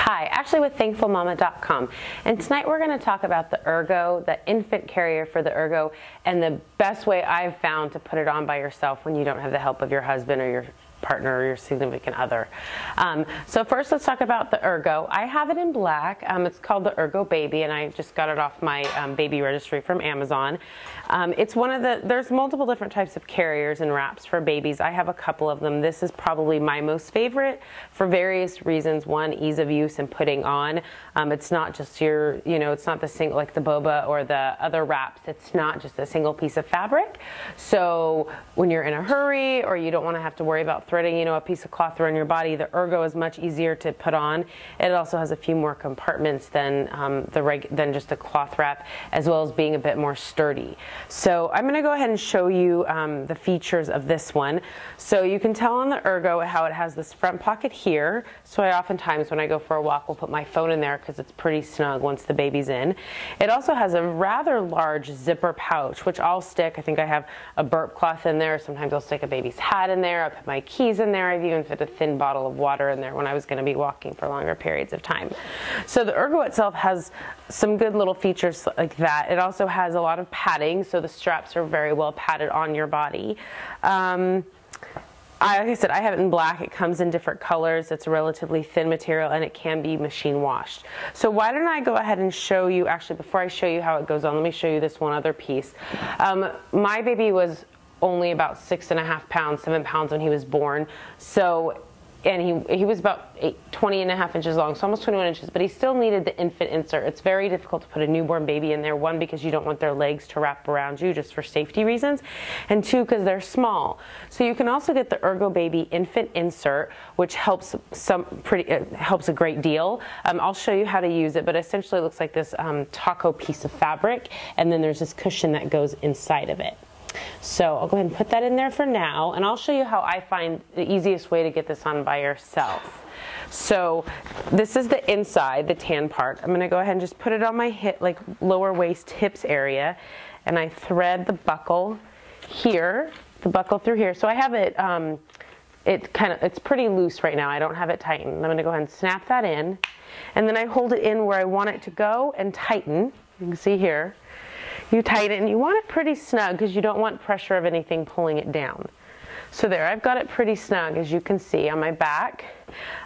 Hi, Ashley with ThankfulMama.com, and tonight we're going to talk about the Ergo, the infant carrier for the Ergo, and the best way I've found to put it on by yourself when you don't have the help of your husband or your partner or your significant other. So first let's talk about the Ergo. I have it in black. It's called the Ergo Baby, and I just got it off my baby registry from Amazon. It's one of there's multiple different types of carriers and wraps for babies. I have a couple of them. This is probably my most favorite for various reasons. One, ease of use and putting on. It's not just your, it's not the single, like the boba or the other wraps. It's not just a single piece of fabric. So when you're in a hurry or you don't want to have to worry about threading, a piece of cloth around your body, the Ergo is much easier to put on. It also has a few more compartments than than just a cloth wrap, as well as being a bit more sturdy. So I'm going to go ahead and show you the features of this one. So you can tell on the Ergo how it has this front pocket here. So I oftentimes when I go for a walk will put my phone in there because it's pretty snug once the baby's in. It also has a rather large zipper pouch, which I'll stick. I think I have a burp cloth in there. Sometimes I'll stick a baby's hat in there. I'll put my keys in there. I've even fit a thin bottle of water in there when I was going to be walking for longer periods of time. So the Ergo itself has some good little features like that. It also has a lot of padding, so the straps are very well padded on your body. Like I said, I have it in black. It comes in different colors. It's a relatively thin material and it can be machine washed. So why don't I go ahead and show you, actually before I show you how it goes on, let me show you this one other piece. My baby was only about 6.5 pounds, 7 pounds when he was born. So, and he was about 20.5 inches long, so almost 21 inches, but he still needed the infant insert. It's very difficult to put a newborn baby in there, one, because you don't want their legs to wrap around you just for safety reasons, and two, because they're small. So you can also get the Ergo Baby infant insert, which helps helps a great deal. I'll show you how to use it, but essentially it looks like this taco piece of fabric, and then there's this cushion that goes inside of it. So I'll go ahead and put that in there for now, and I'll show you how I find the easiest way to get this on by yourself. So this is the inside, the tan part. I'm going to go ahead and just put it on my hip, like lower waist hips area, and I thread the buckle here, the buckle through here. So I have it, it's pretty loose right now. I don't have it tightened. I'm going to go ahead and snap that in, and then I hold it in where I want it to go and tighten. You can see here. You tighten, and you want it pretty snug because you don't want pressure of anything pulling it down. So there, I've got it pretty snug, as you can see, on my back.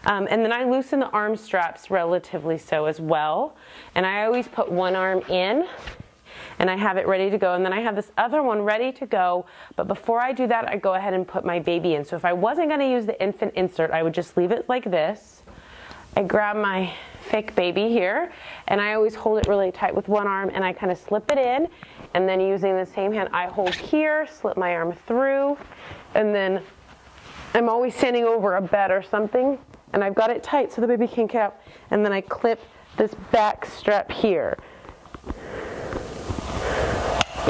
And then I loosen the arm straps relatively so as well. And I always put one arm in, and I have it ready to go. And then I have this other one ready to go. But before I do that, I go ahead and put my baby in. So if I wasn't going to use the infant insert, I would just leave it like this. I grab my fake baby here, and I always hold it really tight with one arm, and I kind of slip it in, and then using the same hand I hold here, slip my arm through, and then I'm always standing over a bed or something, and I've got it tight so the baby can't get out, and then I clip this back strap here,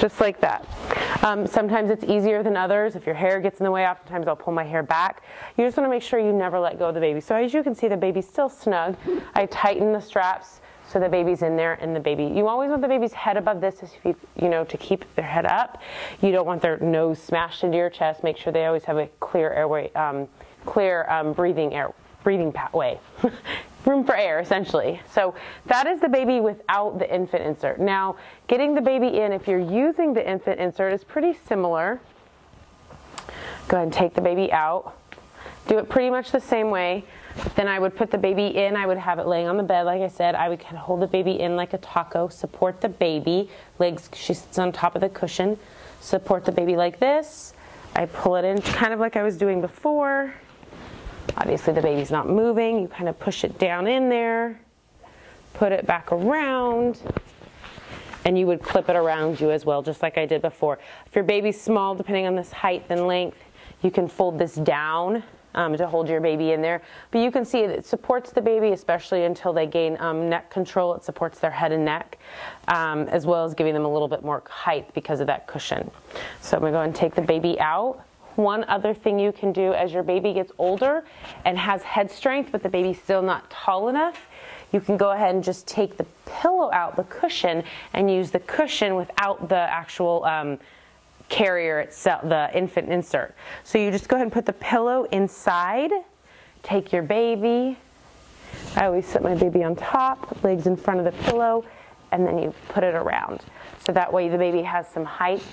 just like that. Sometimes it's easier than others. If your hair gets in the way, oftentimes I'll pull my hair back. You just want to make sure you never let go of the baby. So as you can see, the baby's still snug. I tighten the straps so the baby's in there, and the baby, you always want the baby's head above this, if to keep their head up. You don't want their nose smashed into your chest. Make sure they always have a clear airway, breathing pathway. Room for air, essentially. So that is the baby without the infant insert. Now, getting the baby in, if you're using the infant insert, is pretty similar. Go ahead and take the baby out. Do it pretty much the same way. Then I would put the baby in. I would have it laying on the bed, like I said. I would kind of hold the baby in like a taco, support the baby. Legs, she sits on top of the cushion. Support the baby like this. I pull it in kind of like I was doing before. Obviously the baby's not moving. You kind of push it down in there, put it back around, and you would clip it around you as well, just like I did before. If your baby's small, depending on this height and length, you can fold this down to hold your baby in there. But you can see it supports the baby, especially until they gain neck control. It supports their head and neck, as well as giving them a little bit more height because of that cushion. So I'm going to go and take the baby out. One other thing you can do as your baby gets older and has head strength, but the baby's still not tall enough, you can go ahead and just take the pillow out, the cushion, and use the cushion without the actual carrier itself, the infant insert. So you just go ahead and put the pillow inside, take your baby, I always sit my baby on top, legs in front of the pillow, and then you put it around. So that way the baby has some height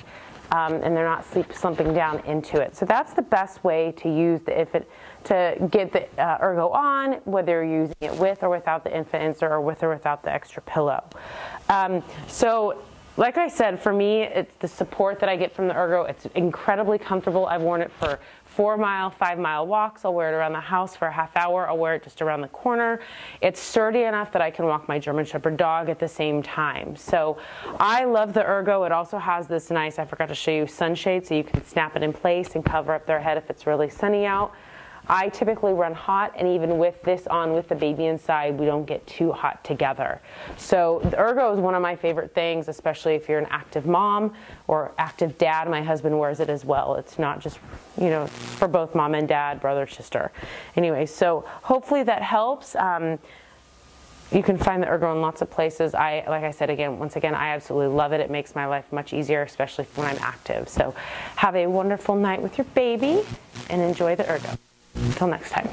and they're not slumping down into it. So that's the best way to use the infant, to get the Ergo on, whether you're using it with or without the infant insert or with or without the extra pillow. So like I said, for me, it's the support that I get from the Ergo. It's incredibly comfortable. I've worn it for 4-mile, 5-mile walks. I'll wear it around the house for a half hour. I'll wear it just around the corner. It's sturdy enough that I can walk my German Shepherd dog at the same time. So I love the Ergo. It also has this nice, I forgot to show you, sunshade, so you can snap it in place and cover up their head if it's really sunny out. I typically run hot, and even with this on with the baby inside, we don't get too hot together. So the Ergo is one of my favorite things, especially if you're an active mom or active dad. My husband wears it as well. It's not just, you know, for both mom and dad, brother, sister. Anyway, so hopefully that helps. You can find the Ergo in lots of places. Like I said, once again, I absolutely love it. It makes my life much easier, especially when I'm active. So have a wonderful night with your baby and enjoy the Ergo. Until next time.